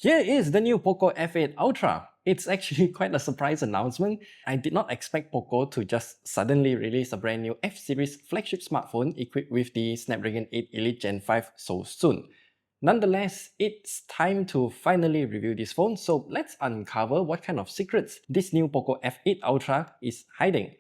Here is the new POCO F8 Ultra. It's actually quite a surprise announcement. I did not expect POCO to just suddenly release a brand new F-series flagship smartphone equipped with the Snapdragon 8 Elite Gen 5 so soon. Nonetheless, it's time to finally review this phone, so let's uncover what kind of secrets this new POCO F8 Ultra is hiding.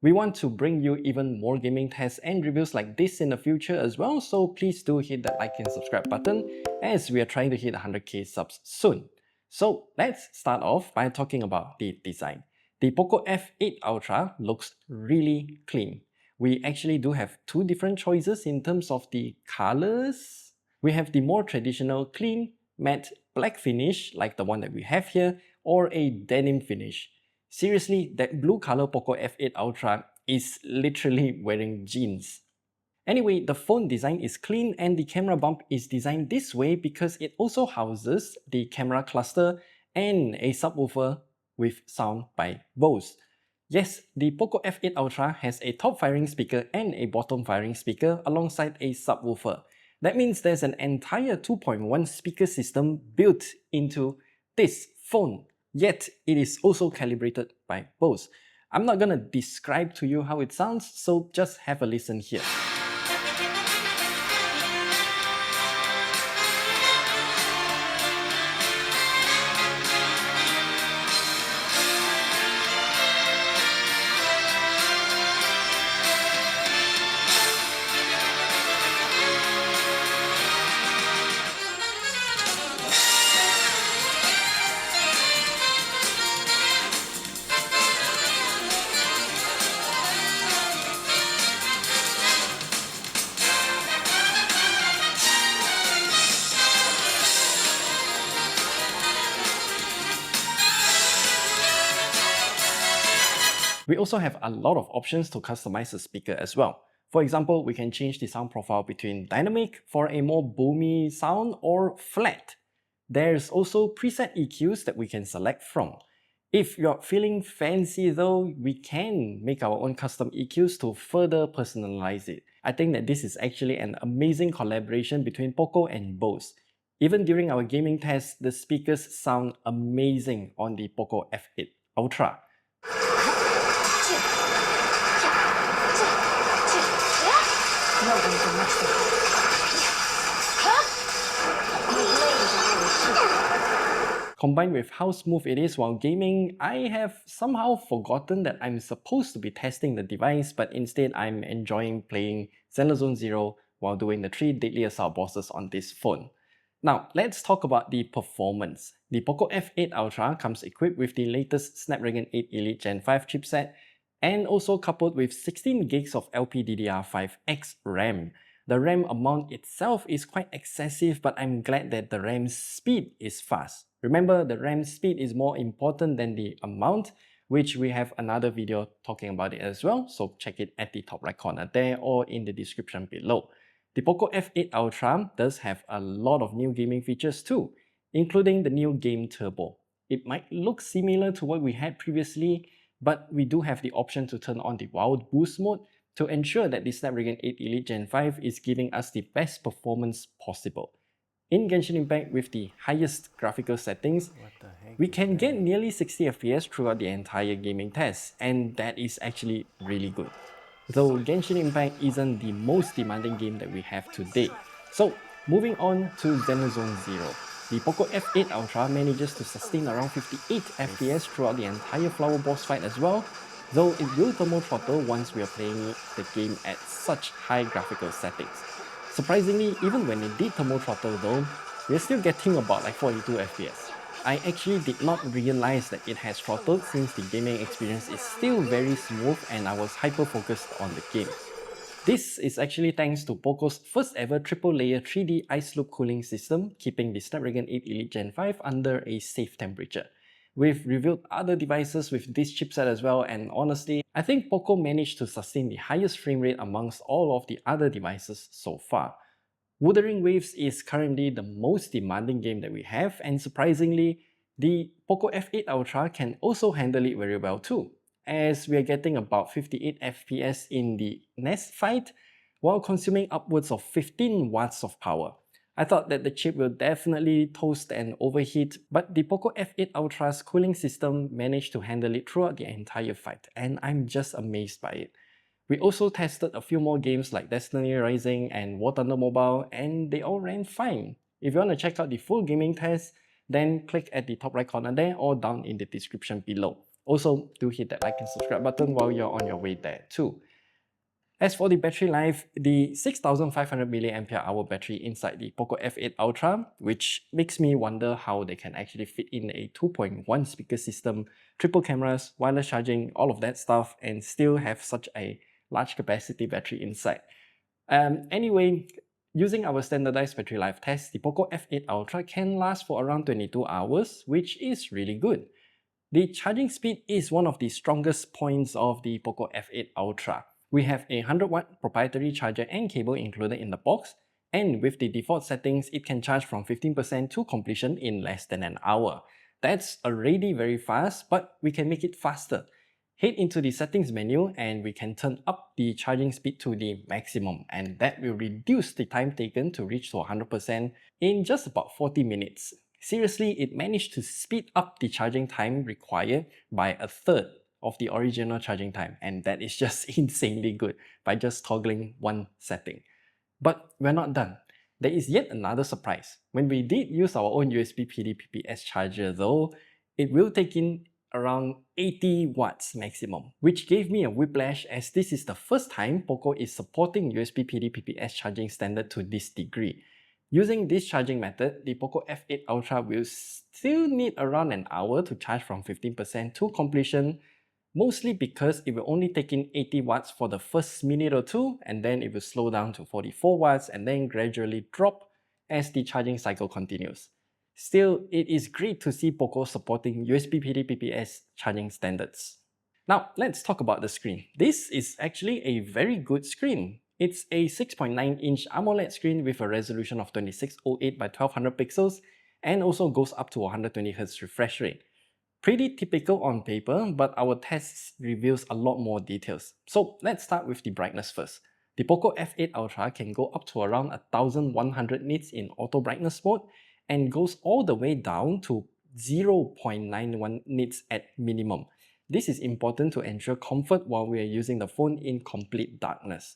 We want to bring you even more gaming tests and reviews like this in the future as well, so please do hit that like and subscribe button as we are trying to hit 100k subs soon. So let's start off by talking about the design. The POCO F8 Ultra looks really clean. We actually do have two different choices in terms of the colors. We have the more traditional clean matte black finish like the one that we have here, or a denim finish. Seriously, that blue color POCO F8 Ultra is literally wearing jeans. Anyway, the phone design is clean and the camera bump is designed this way because it also houses the camera cluster and a subwoofer with sound by Bose. Yes, the POCO F8 Ultra has a top firing speaker and a bottom firing speaker alongside a subwoofer. That means there's an entire 2.1 speaker system built into this phone. Yet, it is also calibrated by Bose. I'm not gonna describe to you how it sounds, so just have a listen here. We also have a lot of options to customize the speaker as well. For example, we can change the sound profile between dynamic for a more boomy sound or flat. There's also preset EQs that we can select from. If you're feeling fancy though, we can make our own custom EQs to further personalize it. I think that this is actually an amazing collaboration between POCO and Bose. Even during our gaming tests, the speakers sound amazing on the POCO F8 Ultra. Combined with how smooth it is while gaming, I have somehow forgotten that I'm supposed to be testing the device, but instead I'm enjoying playing Zone Zero while doing the 3 deadly assault bosses on this phone. Now, let's talk about the performance. The POCO F8 Ultra comes equipped with the latest Snapdragon 8 Elite Gen 5 chipset and also coupled with 16 gigs of LPDDR5X RAM. The RAM amount itself is quite excessive, but I'm glad that the RAM speed is fast. Remember, the RAM speed is more important than the amount, which we have another video talking about it as well, so check it at the top right corner there or in the description below. The POCO F8 Ultra does have a lot of new gaming features too, including the new Game Turbo. It might look similar to what we had previously, but we do have the option to turn on the Wild Boost mode to ensure that the Snapdragon 8 Elite Gen 5 is giving us the best performance possible. In Genshin Impact with the highest graphical settings, we can get nearly 60 FPS throughout the entire gaming test, and that is actually really good. Though Genshin Impact isn't the most demanding game that we have today. So, moving on to Zone Zero. The POCO F8 Ultra manages to sustain around 58 FPS throughout the entire flower boss fight as well, though it will thermal throttle once we are playing the game at such high graphical settings. Surprisingly, even when it did thermal throttle though, we're still getting about like 42 FPS. I actually did not realize that it has throttled since the gaming experience is still very smooth and I was hyper focused on the game. This is actually thanks to POCO's first ever triple layer 3D ice loop cooling system, keeping the Snapdragon 8 Elite Gen 5 under a safe temperature. We've reviewed other devices with this chipset as well, and honestly, I think POCO managed to sustain the highest frame rate amongst all of the other devices so far. Wuthering Waves is currently the most demanding game that we have, and surprisingly, the POCO F8 Ultra can also handle it very well too, as we are getting about 58 FPS in the nest fight while consuming upwards of 15 watts of power. I thought that the chip will definitely toast and overheat, but the POCO F8 Ultra's cooling system managed to handle it throughout the entire fight, and I'm just amazed by it. We also tested a few more games like Destiny Rising and War Thunder Mobile, and they all ran fine. If you want to check out the full gaming test, then click at the top right corner there or down in the description below. Also, do hit that like and subscribe button while you're on your way there too. As for the battery life, the 6500 mAh battery inside the POCO F8 Ultra, which makes me wonder how they can actually fit in a 2.1 speaker system, triple cameras, wireless charging, all of that stuff, and still have such a large capacity battery inside. Anyway, using our standardized battery life test, the POCO F8 Ultra can last for around 22 hours, which is really good. The charging speed is one of the strongest points of the POCO F8 Ultra. We have a 100-watt proprietary charger and cable included in the box, and with the default settings, it can charge from 15% to completion in less than an hour. That's already very fast, but we can make it faster. Head into the settings menu and we can turn up the charging speed to the maximum, and that will reduce the time taken to reach to 100% in just about 40 minutes. Seriously, it managed to speed up the charging time required by a third of the original charging time, and that is just insanely good by just toggling one setting. But we're not done. There is yet another surprise. When we did use our own USB PD PPS charger though, it will take in around 80 watts maximum, which gave me a whiplash as this is the first time POCO is supporting USB PD PPS charging standard to this degree. Using this charging method, the POCO F8 Ultra will still need around an hour to charge from 15% to completion, mostly because it will only take in 80 watts for the first minute or two, and then it will slow down to 44 watts and then gradually drop as the charging cycle continues. Still, it is great to see POCO supporting USB PD PPS charging standards. Now, let's talk about the screen. This is actually a very good screen. It's a 6.9-inch AMOLED screen with a resolution of 2608 by 1200 pixels and also goes up to 120Hz refresh rate. Pretty typical on paper, but our tests reveals a lot more details. So let's start with the brightness first. The POCO F8 Ultra can go up to around 1100 nits in auto brightness mode and goes all the way down to 0.91 nits at minimum. This is important to ensure comfort while we are using the phone in complete darkness.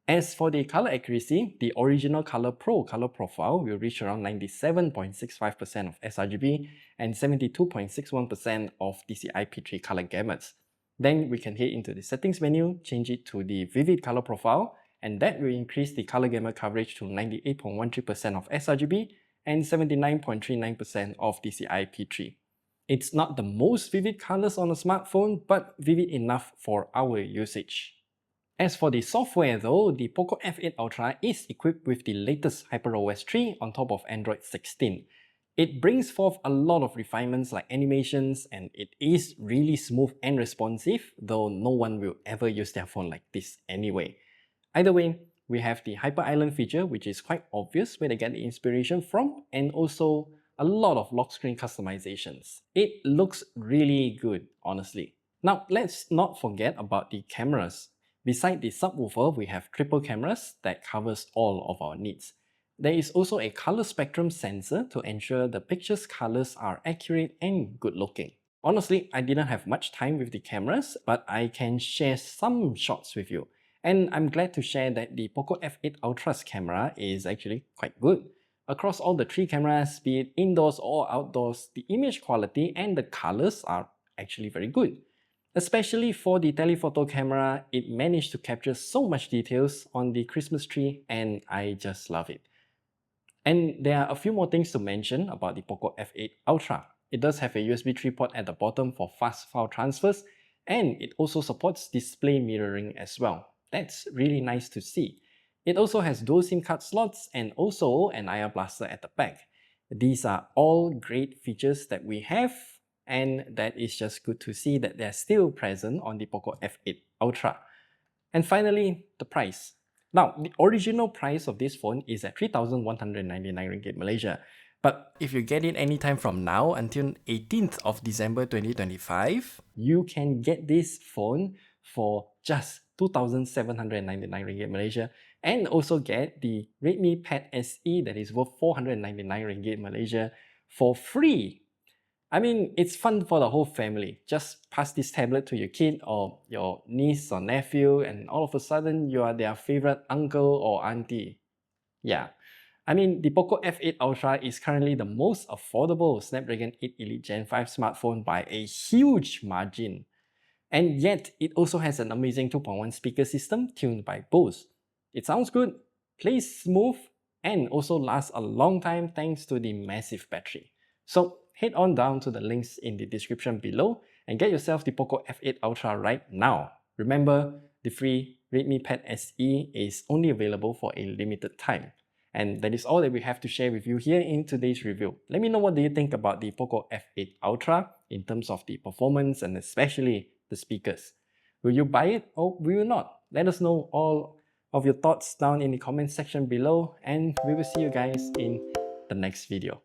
As for the color accuracy, the original Color Pro color profile will reach around 97.65% of sRGB and 72.61% of DCI-P3 color gamuts. Then we can head into the settings menu, change it to the Vivid color profile, and that will increase the color gamut coverage to 98.13% of sRGB and 79.39% of DCI-P3. It's not the most vivid colors on a smartphone, but vivid enough for our usage. As for the software though, the POCO F8 Ultra is equipped with the latest HyperOS 3 on top of Android 16. It brings forth a lot of refinements like animations, and it is really smooth and responsive, though no one will ever use their phone like this anyway. Either way, we have the Hyper Island feature, which is quite obvious where they get the inspiration from, and also a lot of lock screen customizations. It looks really good, honestly. Now, let's not forget about the cameras. Beside the subwoofer, we have triple cameras that covers all of our needs. There is also a color spectrum sensor to ensure the picture's colors are accurate and good looking. Honestly, I didn't have much time with the cameras, but I can share some shots with you. And I'm glad to share that the POCO F8 Ultra's camera is actually quite good. Across all the three cameras, be it indoors or outdoors, the image quality and the colors are actually very good. Especially for the telephoto camera, it managed to capture so much details on the Christmas tree, and I just love it. And there are a few more things to mention about the POCO F8 Ultra. It does have a USB 3 port at the bottom for fast file transfers, and it also supports display mirroring as well. That's really nice to see. It also has dual SIM card slots and also an IR blaster at the back. These are all great features that we have, and that is just good to see that they're still present on the POCO F8 Ultra. And finally, the price. Now, the original price of this phone is at 3,199 ringgit Malaysia. But if you get it anytime from now until 18th of December 2025, you can get this phone for just 2,799 ringgit Malaysia. and also get the Redmi Pad SE that is worth 499 ringgit Malaysia for free. I mean, it's fun for the whole family. Just pass this tablet to your kid or your niece or nephew, and all of a sudden you are their favorite uncle or auntie. Yeah. I mean, the POCO F8 Ultra is currently the most affordable Snapdragon 8 Elite Gen 5 smartphone by a huge margin. And yet, it also has an amazing 2.1 speaker system tuned by Bose. It sounds good, plays smooth, and also lasts a long time thanks to the massive battery. So head on down to the links in the description below and get yourself the POCO F8 Ultra right now. Remember, the free Redmi Pad SE is only available for a limited time. And that is all that we have to share with you here in today's review. Let me know what do you think about the POCO F8 Ultra in terms of the performance and especially the speakers. Will you buy it or will you not? Let us know all of your thoughts down in the comment section below, and we will see you guys in the next video.